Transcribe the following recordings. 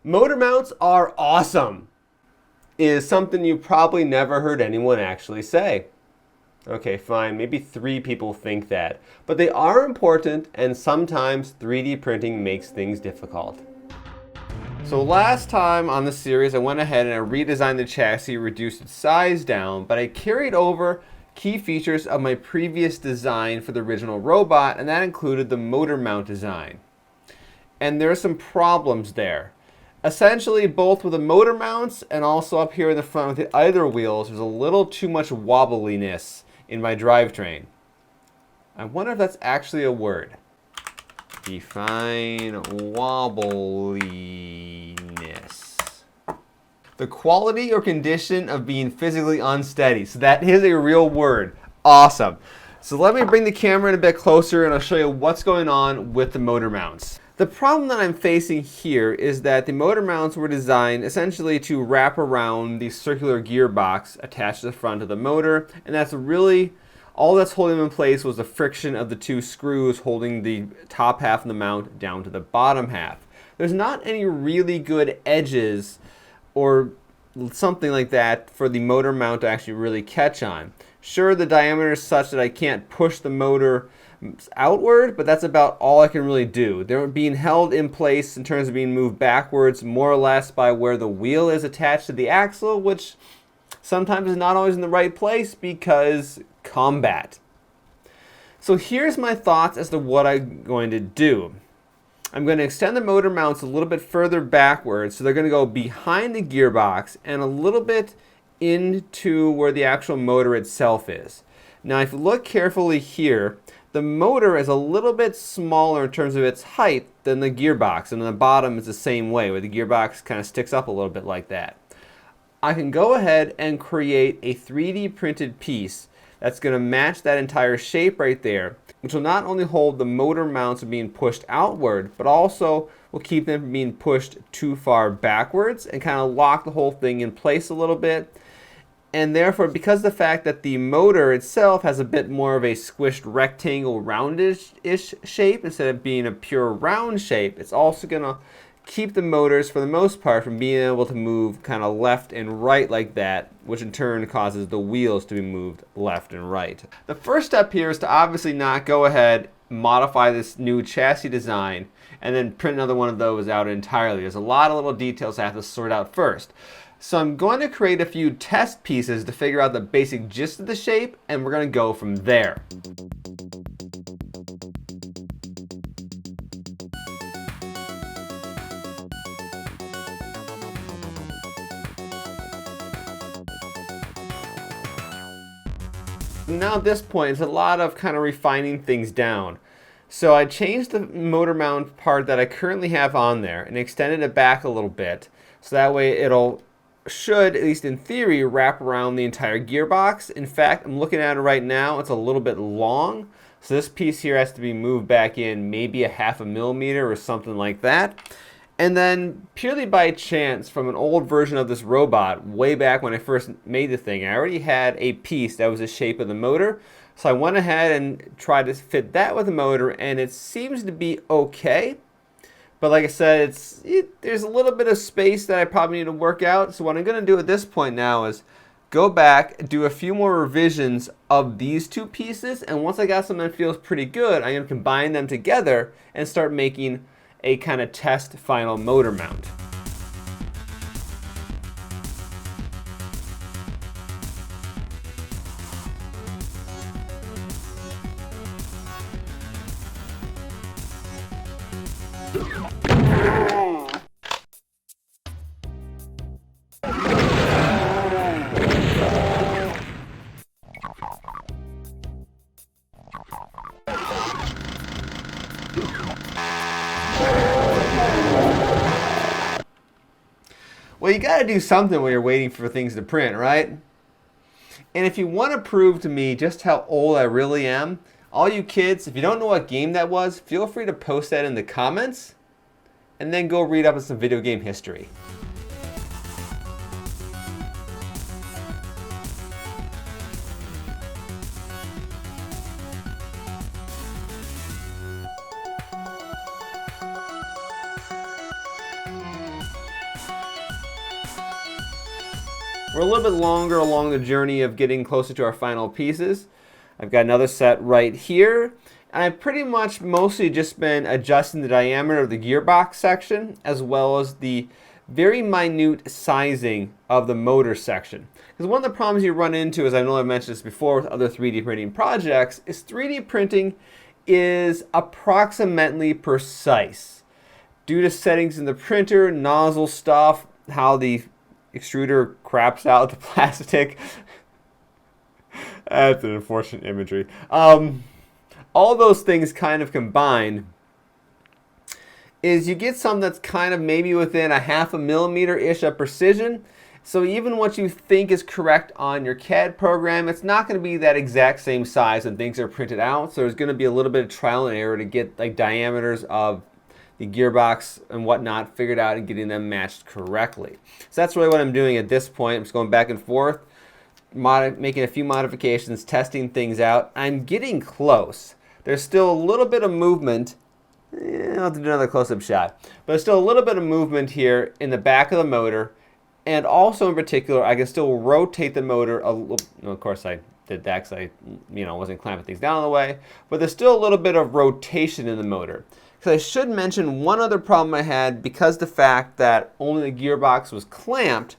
Motor mounts are awesome is something you probably never heard anyone actually say. Okay, fine, maybe 3 people think that. But they are important, and sometimes 3D printing makes things difficult. So last time on the series, I went ahead and I redesigned the chassis, reduced its size down, but I carried over key features of my previous design for the original robot, and that included the motor mount design. And there are some problems there. Essentially, both with the motor mounts and also up here in the front with the idler wheels, there's a little too much wobbliness in my drivetrain. I wonder if that's actually a word. Define wobbliness. The quality or condition of being physically unsteady. So that is a real word. Awesome. So let me bring the camera in a bit closer and I'll show you what's going on with the motor mounts. The problem that I'm facing here is that the motor mounts were designed essentially to wrap around the circular gearbox attached to the front of the motor, and that's really all that's holding them in place was the friction of the 2 screws holding the top half of the mount down to the bottom half. There's not any really good edges or something like that for the motor mount to actually really catch on. Sure, the diameter is such that I can't push the motor outward, but that's about all I can really do. They're being held in place in terms of being moved backwards more or less by where the wheel is attached to the axle, which sometimes is not always in the right place because combat. So here's my thoughts as to what I'm going to do. I'm going to extend the motor mounts a little bit further backwards, so they're going to go behind the gearbox and a little bit into where the actual motor itself is. Now if you look carefully here, the motor is a little bit smaller in terms of its height than the gearbox, and on the bottom is the same way, where the gearbox kind of sticks up a little bit like that. I can go ahead and create a 3D printed piece that's going to match that entire shape right there, which will not only hold the motor mounts from being pushed outward, but also will keep them from being pushed too far backwards and kind of lock the whole thing in place a little bit. And therefore, because of the fact that the motor itself has a bit more of a squished rectangle roundish shape instead of being a pure round shape, it's also going to keep the motors, for the most part, from being able to move kind of left and right like that, which in turn causes the wheels to be moved left and right. The first step here is to obviously not go ahead, modify this new chassis design, and then print another one of those out entirely. There's a lot of little details I have to sort out first. So I'm going to create a few test pieces to figure out the basic gist of the shape, and we're going to go from there. Now at this point, it's a lot of kind of refining things down. So I changed the motor mount part that I currently have on there and extended it back a little bit, so that way should, at least in theory, wrap around the entire gearbox. In fact, I'm looking at it right now, it's a little bit long, so this piece here has to be moved back in maybe a 1/2 millimeter or something like that. And then, purely by chance, from an old version of this robot, way back when I first made the thing, I already had a piece that was the shape of the motor, so I went ahead and tried to fit that with the motor, and it seems to be okay. But like I said, there's a little bit of space that I probably need to work out. So what I'm going to do at this point now is go back, do a few more revisions of these 2 pieces, and once I got something that feels pretty good, I'm going to combine them together and start making a kind of test final motor mount. Well, you got to do something when you're waiting for things to print, right? And if you want to prove to me just how old I really am, all you kids, if you don't know what game that was, feel free to post that in the comments and then go read up on some video game history. We're a little bit longer along the journey of getting closer to our final pieces. I've got another set right here. And I've pretty much mostly just been adjusting the diameter of the gearbox section as well as the very minute sizing of the motor section. Because one of the problems you run into, as I know I've mentioned this before with other 3D printing projects, is 3D printing is approximately precise. Due to settings in the printer, nozzle stuff, how the extruder craps out the plastic. That's an unfortunate imagery. All those things kind of combined is you get something that's kind of maybe within a 0.5 millimeter-ish of precision. So even what you think is correct on your CAD program, it's not going to be that exact same size when things are printed out. So there's going to be a little bit of trial and error to get like diameters of the gearbox and whatnot figured out and getting them matched correctly. So that's really what I'm doing at this point. I'm just going back and forth, making a few modifications, testing things out. I'm getting close. There's still a little bit of movement. I'll have to do another close-up shot. But there's still a little bit of movement here in the back of the motor. And also in particular, I can still rotate the motor a little. Of course, I did that because I wasn't clamping things down on the way. But there's still a little bit of rotation in the motor. Because I should mention one other problem I had, because the fact that only the gearbox was clamped,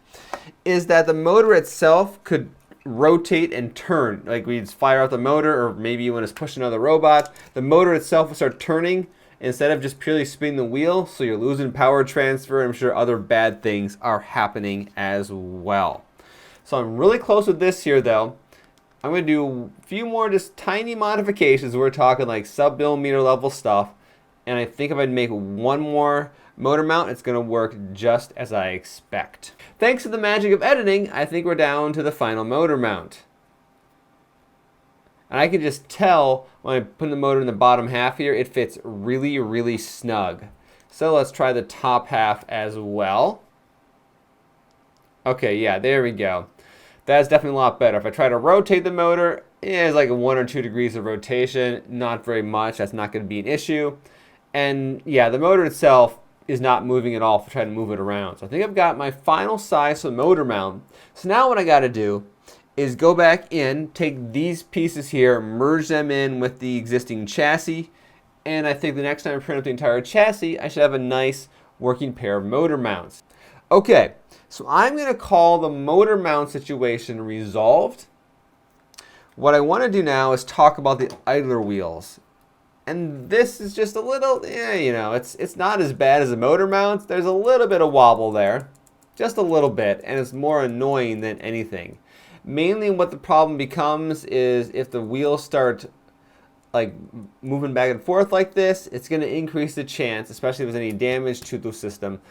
is that the motor itself could rotate and turn. Like we'd fire out the motor, or maybe when it's pushing another robot, the motor itself will start turning instead of just purely spinning the wheel, so you're losing power transfer, and I'm sure other bad things are happening as well. So I'm really close with this here though. I'm going to do a few more just tiny modifications. We're talking like sub-millimeter level stuff, and I think if I make one more motor mount, it's going to work just as I expect. Thanks to the magic of editing, I think we're down to the final motor mount. And I can just tell when I put the motor in the bottom half here, it fits really, really snug. So let's try the top half as well. Okay, yeah, there we go. That's definitely a lot better. If I try to rotate the motor, it's like 1 or 2 degrees of rotation. Not very much. That's not going to be an issue. And yeah, the motor itself is not moving at all if I try to move it around. So I think I've got my final size for the motor mount. So now what I got to do is go back in, take these pieces here, merge them in with the existing chassis, and I think the next time I print up the entire chassis, I should have a nice working pair of motor mounts. Okay, so I'm going to call the motor mount situation resolved. What I want to do now is talk about the idler wheels. And this is just a little, it's not as bad as the motor mounts. There's a little bit of wobble there, just a little bit, and it's more annoying than anything. Mainly what the problem becomes is if the wheels start like moving back and forth like this, it's going to increase the chance, especially if there's any damage to the system,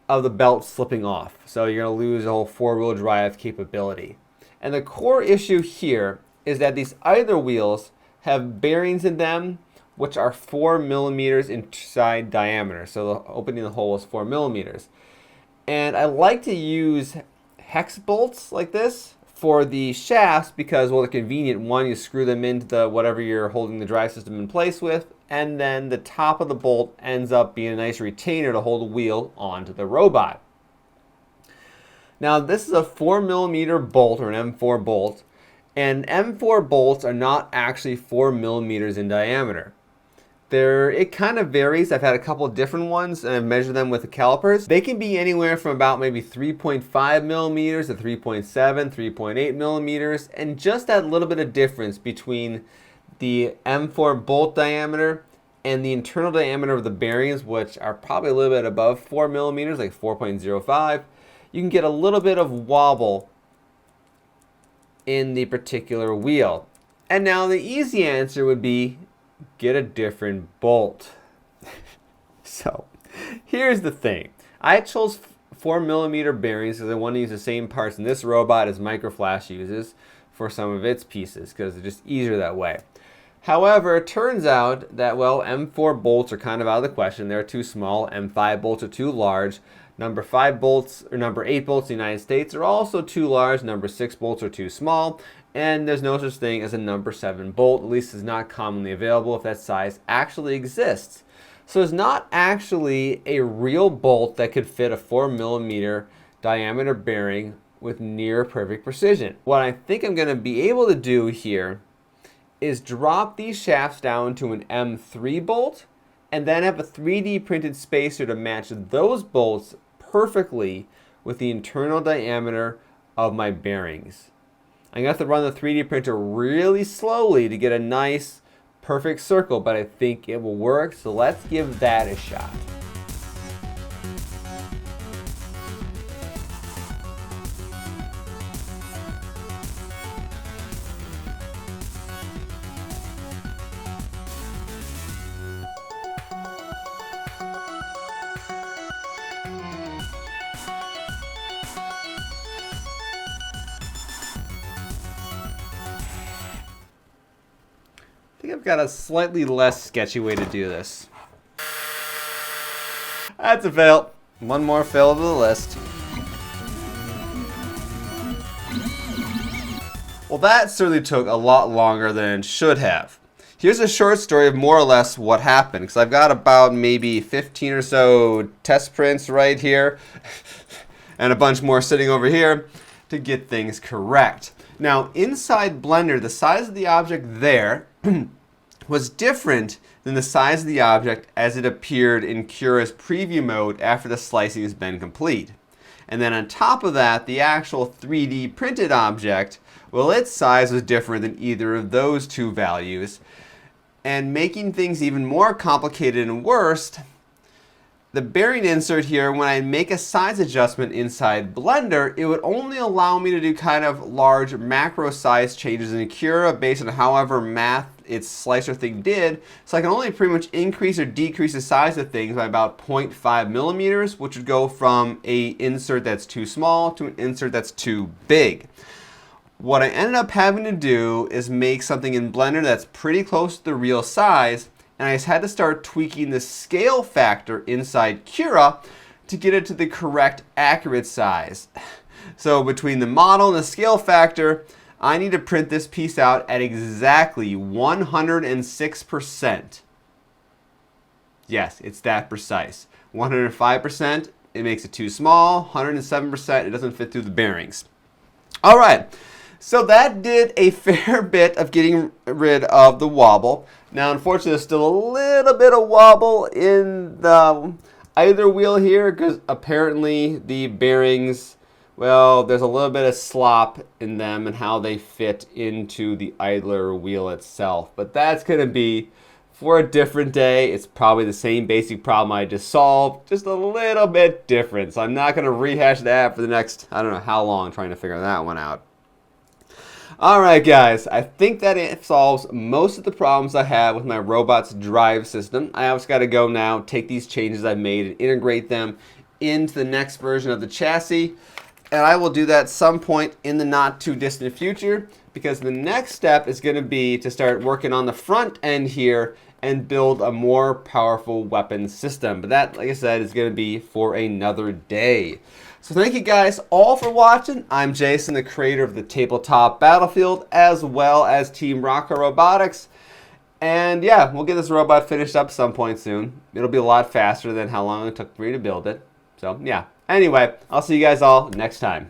of the belt slipping off. So you're going to lose the whole 4-wheel drive capability. And the core issue here is that these idler wheels have bearings in them which are 4 millimeters inside diameter. So the opening of the hole is 4 millimeters. And I like to use hex bolts like this for the shafts because, well, they're convenient. One, you screw them into the whatever you're holding the drive system in place with, and then the top of the bolt ends up being a nice retainer to hold the wheel onto the robot. Now, this is a 4 millimeter bolt, or an M4 bolt, and M4 bolts are not actually 4 millimeters in diameter. It kind of varies. I've had a couple of different ones and I've measured them with the calipers. They can be anywhere from about maybe 3.5 millimeters to 3.7, 3.8 millimeters, and just that little bit of difference between the M4 bolt diameter and the internal diameter of the bearings, which are probably a little bit above 4 millimeters, like 4.05, you can get a little bit of wobble in the particular wheel. And now the easy answer would be get a different bolt. So here's the thing. I chose 4 millimeter bearings because I want to use the same parts in this robot as Microflash uses for some of its pieces because it's just easier that way. However, it turns out that, well, M4 bolts are kind of out of the question. They're too small. M5 bolts are too large. Number 5 bolts or number 8 bolts in the United States are also too large. Number 6 bolts are too small. And there's no such thing as a number 7 bolt, at least it's not commonly available if that size actually exists. So there's not actually a real bolt that could fit a 4 millimeter diameter bearing with near perfect precision. What I think I'm going to be able to do here is drop these shafts down to an M3 bolt and then have a 3D printed spacer to match those bolts perfectly with the internal diameter of my bearings. I'm going to have to run the 3D printer really slowly to get a nice perfect circle, but I think it will work, so let's give that a shot. I think I've got a slightly less sketchy way to do this. That's a fail. One more fail to the list. Well, that certainly took a lot longer than it should have. Here's a short story of more or less what happened, because I've got about maybe 15 or so test prints right here and a bunch more sitting over here to get things correct. Now, inside Blender, the size of the object there was different than the size of the object as it appeared in Cura's preview mode after the slicing has been complete. And then on top of that, the actual 3D printed object, well, its size was different than either of those two values. And making things even more complicated and worse, the bearing insert here, when I make a size adjustment inside Blender, it would only allow me to do kind of large macro size changes in Cura based on however math its slicer thing did. So I can only pretty much increase or decrease the size of things by about 0.5 millimeters, which would go from an insert that's too small to an insert that's too big. What I ended up having to do is make something in Blender that's pretty close to the real size, and I just had to start tweaking the scale factor inside Cura to get it to the correct accurate size. So between the model and the scale factor, I need to print this piece out at exactly 106%. Yes, it's that precise. 105%, it makes it too small. 107%, it doesn't fit through the bearings. All right. So that did a fair bit of getting rid of the wobble. Now, unfortunately, there's still a little bit of wobble in the either wheel here because apparently the bearings, well, there's a little bit of slop in them and how they fit into the idler wheel itself. But that's going to be for a different day. It's probably the same basic problem I just solved, just a little bit different. So I'm not going to rehash that for the next, I don't know how long, trying to figure that one out. Alright guys, I think that it solves most of the problems I have with my robot's drive system. I just got to go now, take these changes I've made and integrate them into the next version of the chassis. And I will do that some point in the not too distant future, because the next step is going to be to start working on the front end here and build a more powerful weapon system. But that, like I said, is going to be for another day. So thank you guys all for watching. I'm Jason, the creator of the Tabletop Battlefield, as well as Team Rocket Robotics. And yeah, we'll get this robot finished up some point soon. It'll be a lot faster than how long it took for me to build it. So yeah. Anyway, I'll see you guys all next time.